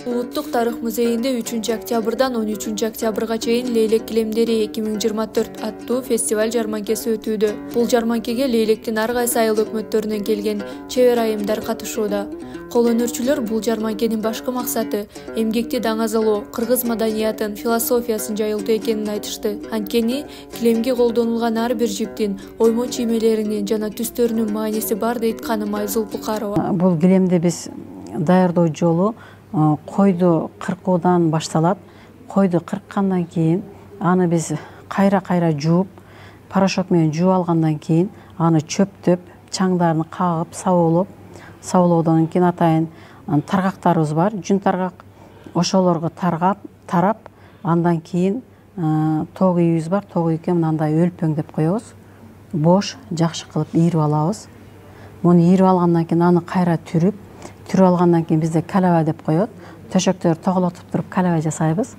Улуттук тарых музейинде 3 октябрдан 13 октябрга чейин Лейлек килемдери 2024 аттуу фестиваль жарманкеси өтүүдө. Бул жарманкеге Лейлектин ар кайсы айыл өкмөттөрүнөн келген чебер айымдар катышууда. Кол өнөрчүлөр бул жарманкенин башкы максаты эмгекти даңазалоо, кыргыз маданиятын, философиясын жайылтуу экенин айтышты. Анткени килемге колдонулган ар бир жиптин оймо чиймелеринин жана түстөрүнүн мааниси бар дейт Каным Айзул Букарова. Бул килемди биз даярдоо жолу койду кыркуудан башталат. Койду кырккандан кийин аны биз кайра жууп, порошок менен жууп алгандан кийин аны чөптөп, чаңдарын кагып, сабуулоодон кийин атайын таргактарыбыз бар, жүн таргак. Ошолорго тарап, андан кийин тог үйүбүз бар, тог үйгө мындай өлпөңдөп коебуз. Бош, жакшы кылып ийирип алабыз. Муну ийирип алгандан кийин аны кайра түрүп алгандан кийин бизде калаба деп коет. Төшөктөрдү тоголотуп туруп калаба жасайбыз.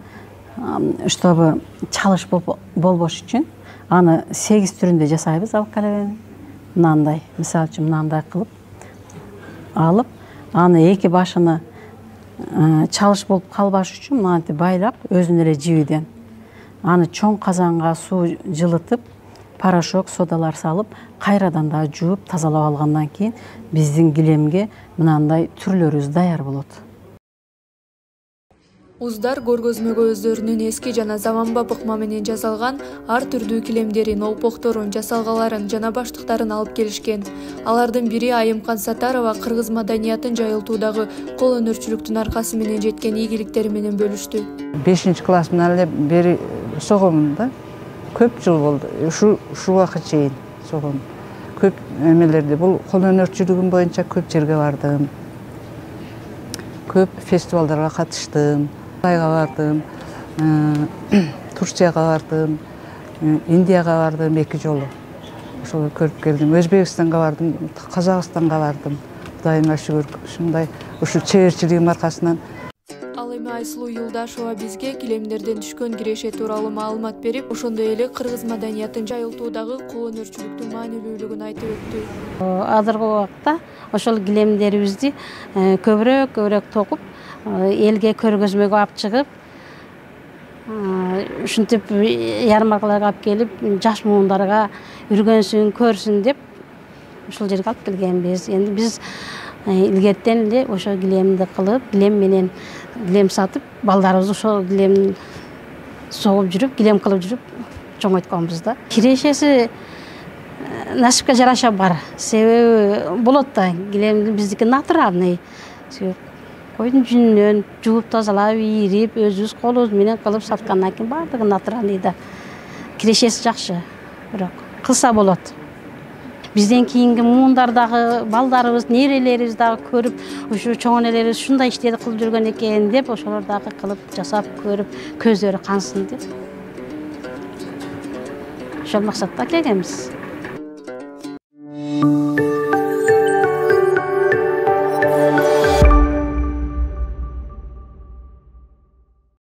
Чтобы чалыш болбош үчүн аны 8 түрүндө жасайбыз. Ал калабаны мындай, мисалы үчүн мындай кылып алып, аны эки башыны чалыш болуп калбаш үчүн мынтип байлап, өзүнүн эле жибиден аны чоң казанга суу жылытып, порошок, содалар салып, кайрадан да жууп, тазалап алгандан кийин биздин килемге мынандай түрлөрүбүз даяр болот. Уздар көргөзмөгө өздөрүнүн эски жана заманбап ыкма менен жасалган ар түрдүү килемдерин, олпокторун, жасалгаларын жана баштыктарын алып келишкен. Алардын бири Айымкан Сатарова кыргыз маданиятын жайылтуудагы кол өнөрчүлүктүн аркасы менен жеткен ийгиликтери менен бөлүштү. 5-класстан эле бери согомун да. Көп жыл болду. Ушу убакытка чейин согом. Көп эмелерди, бул кол өнөрчүлүгүм боюнча көп жерге бардым. Көп фестивалдарга катыштым. Кытайга бардым, Турцияга бардым, Индияга бардым 2 жолу. Ошол көрүп келдим. Өзбекстанга бардым, Казакстанга бардым. Кудайыма шүгүр, ушундай ушу чеберчилигим аркасынан. Ал эми Айсулуу Юлдашева бизге килемдерден түшкөн киреше тууралуу маалымат берип, ошондой эле кыргыз маданиятын жайылтуудагы кол өнөрчүлүктүн маанилүүлүгүн айтып өттү. Азыркы убакта ошол килемдерибизди көбүрөөк токуп, элге көргөзмөгө алып чыгып, ушинтип ярмаркаларга алып келип, жаш муундарга үргөнсүн, көрсүн деп ушул жерге алып келгенбиз. Эми биз илгертен эле ошо килемди кылып, килем менен килем сатып, балдарыбыз ошол килемди согуп жүрүп, килем кылып жүрүп чоңойтконбуз да. Кирешеси насипке жараша бар. Себеби болот да, килемди биздики натуральный. Койдун жүнүнөн жууп, тазалап, ийирип, өзүбүз колубуз менен кылып саткандан кийин бардыгы натуральный да. Кирешеси жакшы, бирок кылса болот. Бизден кийинки муундар дагы, балдарыбыз, нерелерибиз дагы көрүп, ушу чоң энелерибиз ушундай иштерди кылып жүргөн экен деп, ошолор дагы кылып, жасап көрүп, көздөрү кансын деп. Ошол максатта келгенбиз.